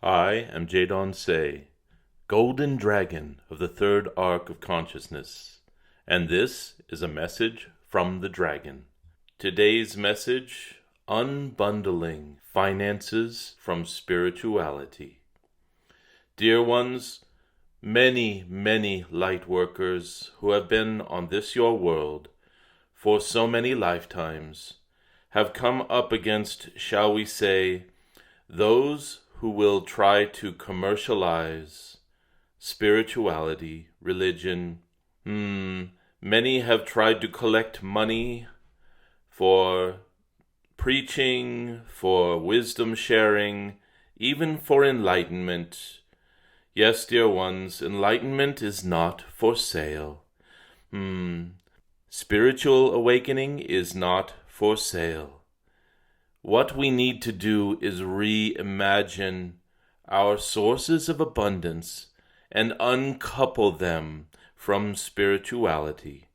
I am Jadon Se, Golden Dragon of the Third Arc of Consciousness, and this is a message from the Dragon. Today's message, Unbundling Finances from Spirituality. Dear ones, many light workers who have been on this your world for so many lifetimes have come up against, shall we say, those who will try to commercialize spirituality, religion. Many have tried to collect money for preaching, for wisdom sharing, even for enlightenment. Yes, dear ones, enlightenment is not for sale. Spiritual awakening is not for sale. What we need to do is reimagine our sources of abundance and uncouple them from spirituality.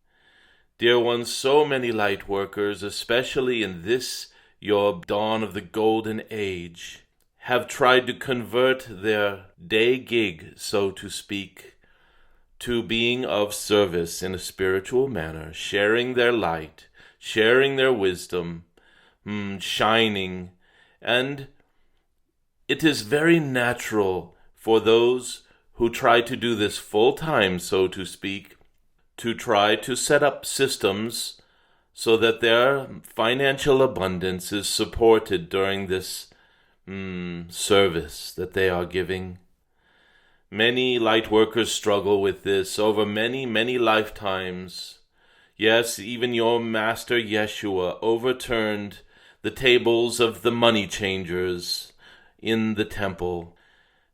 Dear ones, so many light workers, especially in this, your dawn of the golden age, have tried to convert their day gig, so to speak, to being of service in a spiritual manner, sharing their light, sharing their wisdom, shining. And it is very natural for those who try to do this full time, so to speak, to try to set up systems so that their financial abundance is supported during this service that they are giving. Many light workers struggle with this over many lifetimes. Yes, even your master Yeshua overturned the tables of the money changers in the temple.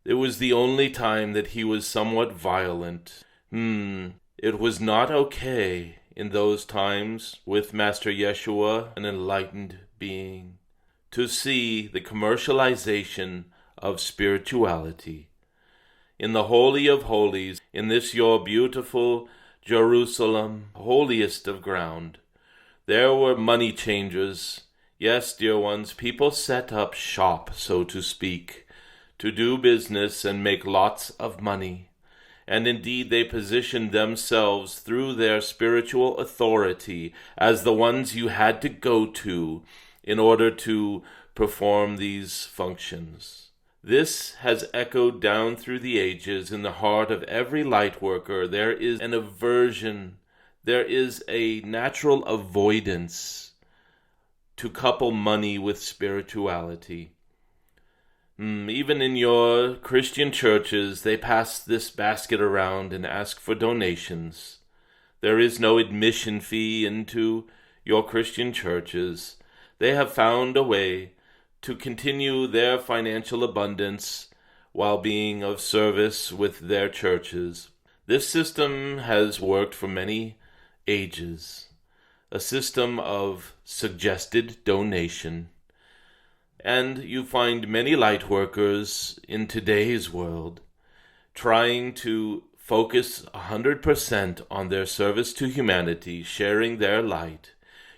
It was the only time that he was somewhat violent. It was not okay in those times with Master Yeshua, an enlightened being, to see the commercialization of spirituality. In the Holy of Holies, in this your beautiful Jerusalem, holiest of ground, there were money changers. Yes, dear ones, people set up shop, so to speak, to do business and make lots of money. And indeed they positioned themselves through their spiritual authority as the ones you had to go to in order to perform these functions. This has echoed down through the ages in the heart of every light worker. There is an aversion, there is a natural avoidance to couple money with spirituality. Even in your Christian churches, they pass this basket around and ask for donations. There is no admission fee into your Christian churches. They have found a way to continue their financial abundance while being of service with their churches. This system has worked for many ages. A system of suggested donation. And you find many light workers in today's world trying to focus 100% on their service to humanity, sharing their light.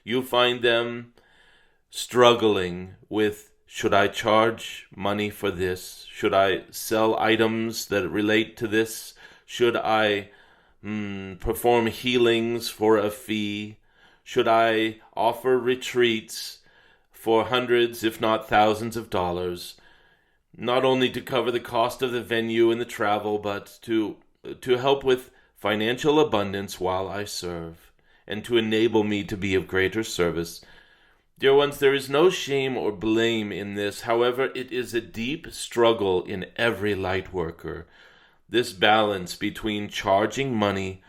You find them struggling with, should I charge money for this? Should I sell items that relate to this? Should I perform healings for a fee? Should I offer retreats for hundreds, if not thousands of dollars, not only to cover the cost of the venue and the travel, but to help with financial abundance while I serve, and to enable me to be of greater service? Dear ones, there is no shame or blame in this. However, it is a deep struggle in every light worker, this balance between charging money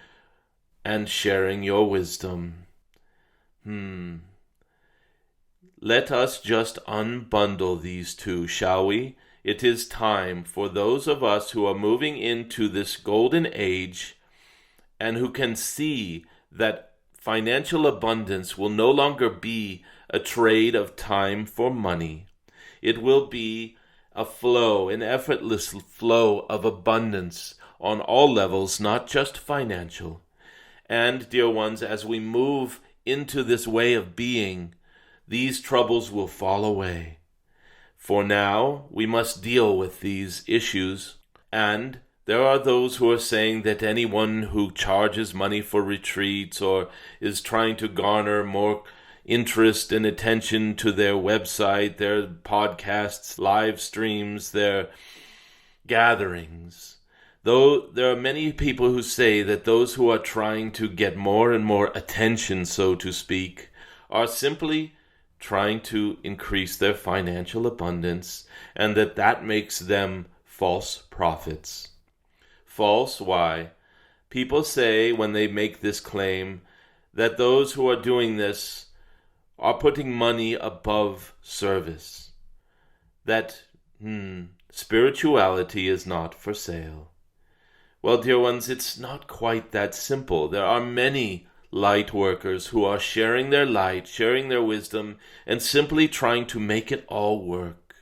and sharing your wisdom. Let us just unbundle these two, shall we? It is time for those of us who are moving into this golden age and who can see that financial abundance will no longer be a trade of time for money. It will be a flow, an effortless flow of abundance on all levels, not just financial. And, dear ones, as we move into this way of being, these troubles will fall away. For now, we must deal with these issues, and there are those who are saying that anyone who charges money for retreats or is trying to garner more interest and attention to their website, their podcasts, live streams, their gatherings, though there are many people who say that those who are trying to get more and more attention, so to speak, are simply trying to increase their financial abundance, and that makes them false prophets. False, why? People say when they make this claim that those who are doing this are putting money above service. That spirituality is not for sale. Well, dear ones, it's not quite that simple. There are many light workers who are sharing their light, sharing their wisdom, and simply trying to make it all work.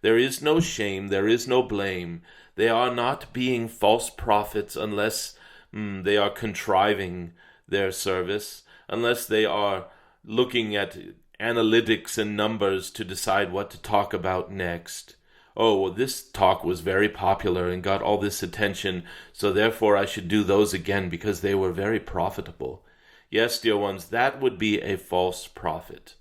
There is no shame, there is no blame. They are not being false prophets unless they are contriving their service, unless they are looking at analytics and numbers to decide what to talk about next. Oh, well, this talk was very popular and got all this attention, so therefore I should do those again because they were very profitable. Yes, dear ones, that would be a false prophet.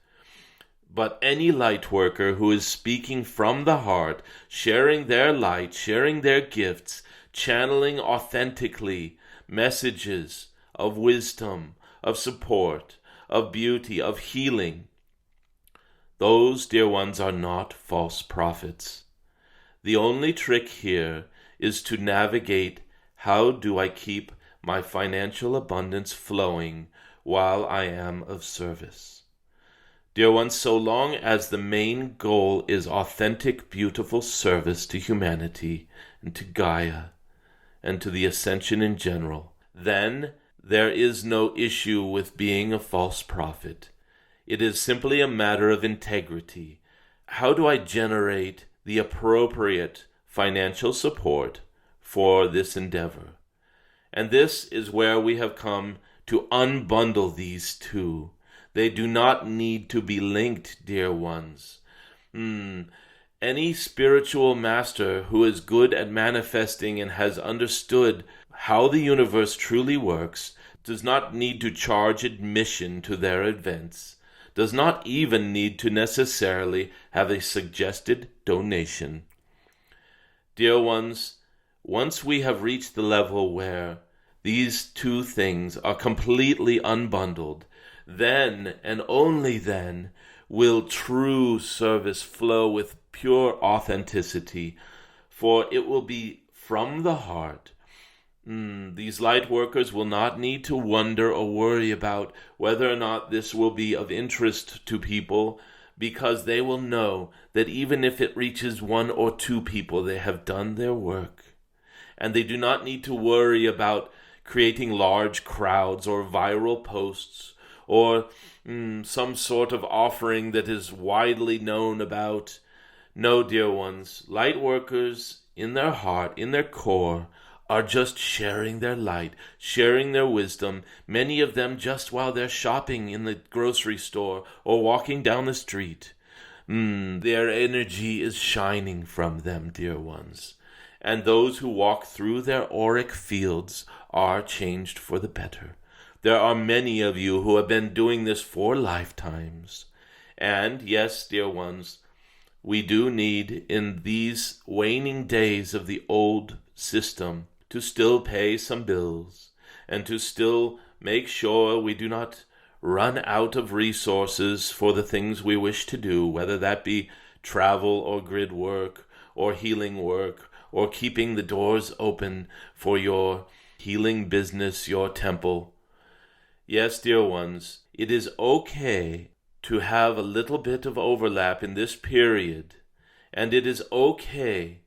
But any light worker who is speaking from the heart, sharing their light, sharing their gifts, channeling authentically messages of wisdom, of support, of beauty, of healing, those, dear ones, are not false prophets. The only trick here is to navigate how do I keep my financial abundance flowing while I am of service. Dear ones, so long as the main goal is authentic, beautiful service to humanity and to Gaia and to the ascension in general, then there is no issue with being a false prophet. It is simply a matter of integrity. How do I generate the appropriate financial support for this endeavor? And this is where we have come to unbundle these two. They do not need to be linked, dear ones. Any spiritual master who is good at manifesting and has understood how the universe truly works does not need to charge admission to their events, does not even need to necessarily have a suggested donation. Dear ones, once we have reached the level where these two things are completely unbundled, then and only then will true service flow with pure authenticity, for it will be from the heart. These light workers will not need to wonder or worry about whether or not this will be of interest to people, because they will know that even if it reaches 1 or 2 people, they have done their work. And they do not need to worry about creating large crowds or viral posts or some sort of offering that is widely known about. No, dear ones, light workers in their heart, in their core, are just sharing their light, sharing their wisdom, many of them just while they're shopping in the grocery store or walking down the street. Their energy is shining from them, dear ones. And those who walk through their auric fields are changed for the better. There are many of you who have been doing this for lifetimes. And yes, dear ones, we do need in these waning days of the old system to still pay some bills and to still make sure we do not run out of resources for the things we wish to do, whether that be travel or grid work or healing work or keeping the doors open for your healing business, your temple. Yes, dear ones, it is okay to have a little bit of overlap in this period, and it is okay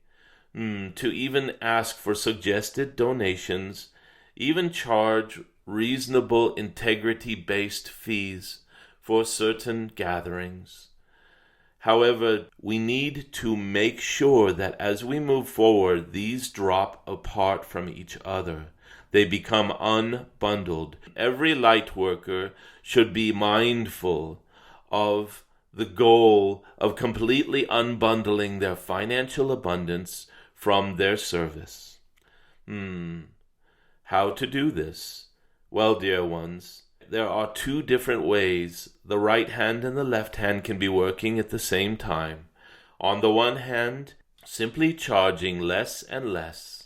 to even ask for suggested donations, even charge reasonable integrity-based fees for certain gatherings. However, we need to make sure that as we move forward, these drop apart from each other. They become unbundled. Every light worker should be mindful of the goal of completely unbundling their financial abundance from their service. How to do this? Well, dear ones, there are two different ways the right hand and the left hand can be working at the same time. On the one hand, simply charging less and less,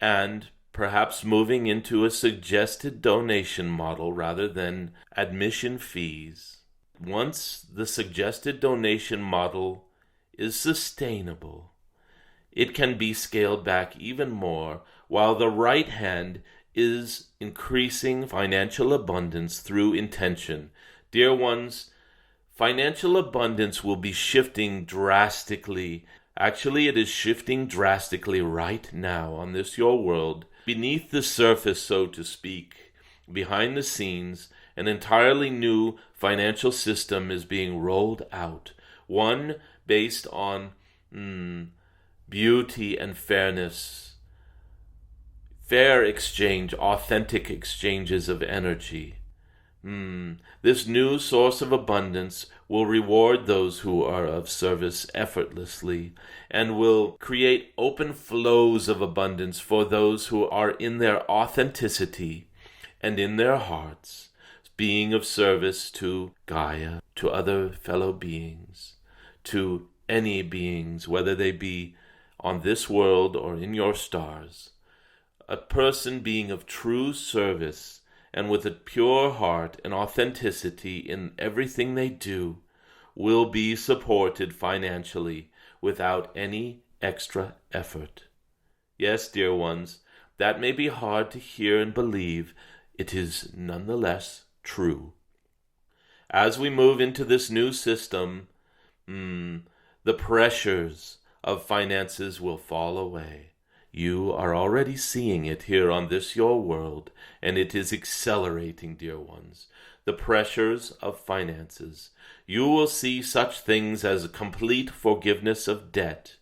and perhaps moving into a suggested donation model rather than admission fees. Once the suggested donation model is sustainable, it can be scaled back even more, while the right hand is increasing financial abundance through intention. Dear ones, financial abundance will be shifting drastically. Actually, it is shifting drastically right now on this your world. Beneath the surface, so to speak, behind the scenes, an entirely new financial system is being rolled out. One based on beauty and fairness, fair exchange, authentic exchanges of energy. This new source of abundance will reward those who are of service effortlessly and will create open flows of abundance for those who are in their authenticity and in their hearts, being of service to Gaia, to other fellow beings, to any beings, whether they be on this world or in your stars. A person being of true service and with a pure heart and authenticity in everything they do will be supported financially without any extra effort. Yes, dear ones, that may be hard to hear and believe. It is nonetheless true. As we move into this new system, the pressures of finances will fall away. You are already seeing it here on this your world, and it is accelerating, dear ones. The pressures of finances. You will see such things as a complete forgiveness of debt.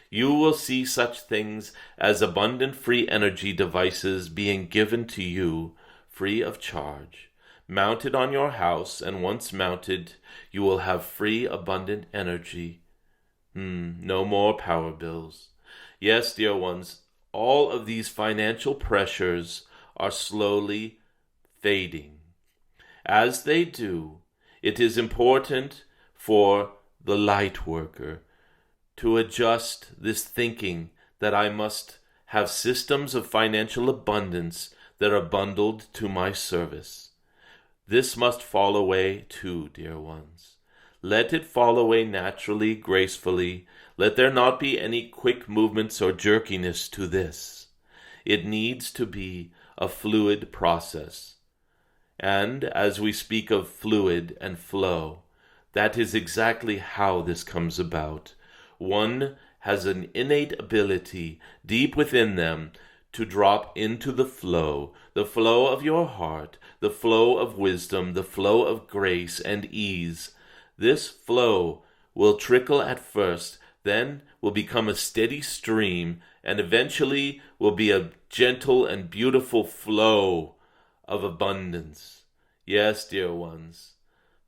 You will see such things as abundant free energy devices being given to you free of charge, mounted on your house, and once mounted, you will have free abundant energy. No more power bills. Yes, dear ones, all of these financial pressures are slowly fading. As they do, it is important for the light worker to adjust this thinking that I must have systems of financial abundance that are bundled to my service. This must fall away too, dear ones. Let it fall away naturally, gracefully. Let there not be any quick movements or jerkiness to this. It needs to be a fluid process. And as we speak of fluid and flow, that is exactly how this comes about. One has an innate ability deep within them to drop into the flow of your heart, the flow of wisdom, the flow of grace and ease. This flow will trickle at first, then will become a steady stream, and eventually will be a gentle and beautiful flow of abundance. Yes, dear ones,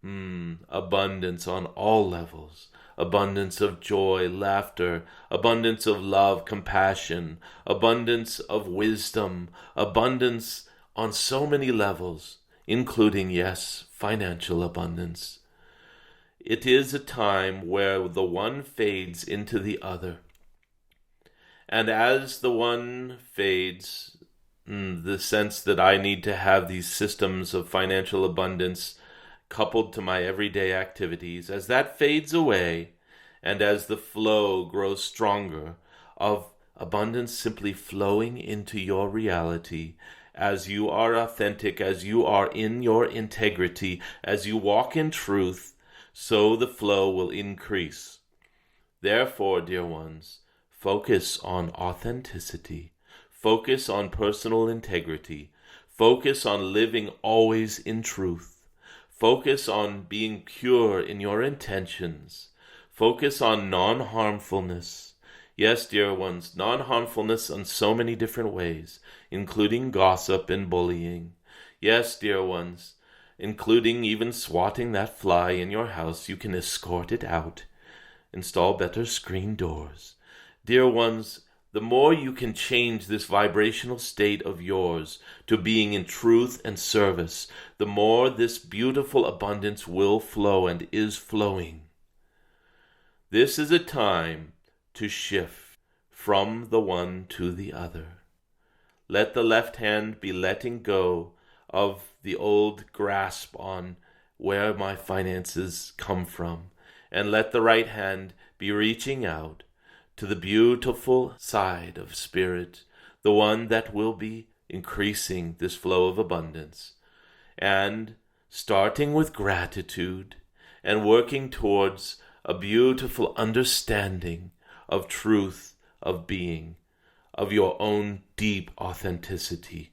abundance on all levels. Abundance of joy, laughter, abundance of love, compassion, abundance of wisdom, abundance on so many levels, including, yes, financial abundance. It is a time where the one fades into the other. And as the one fades, the sense that I need to have these systems of financial abundance coupled to my everyday activities, as that fades away, and as the flow grows stronger of abundance simply flowing into your reality, as you are authentic, as you are in your integrity, as you walk in truth, so the flow will increase. Therefore, dear ones, focus on authenticity, focus on personal integrity, focus on living always in truth, focus on being pure in your intentions, focus on non-harmfulness. Yes, dear ones, non-harmfulness in so many different ways, including gossip and bullying. Yes, dear ones, including even swatting that fly in your house. You can escort it out, install better screen doors. Dear ones, the more you can change this vibrational state of yours to being in truth and service, the more this beautiful abundance will flow and is flowing. This is a time to shift from the one to the other. Let the left hand be letting go of the old grasp on where my finances come from, and let the right hand be reaching out to the beautiful side of spirit, the one that will be increasing this flow of abundance. And starting with gratitude and working towards a beautiful understanding of truth, of being, of your own deep authenticity.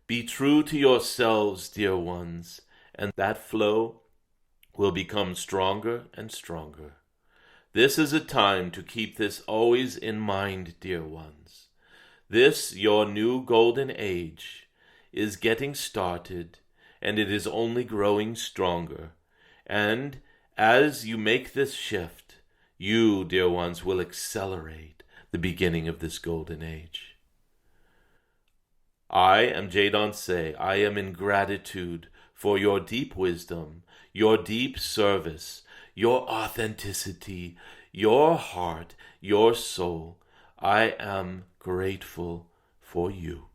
Be true to yourselves, dear ones, and that flow will become stronger and stronger. This is a time to keep this always in mind, dear ones. This, your new golden age, is getting started, and it is only growing stronger. And as you make this shift, you, dear ones, will accelerate the beginning of this golden age. I am Jadon Se. I am in gratitude for your deep wisdom, your deep service, your authenticity, your heart, your soul. I am grateful for you.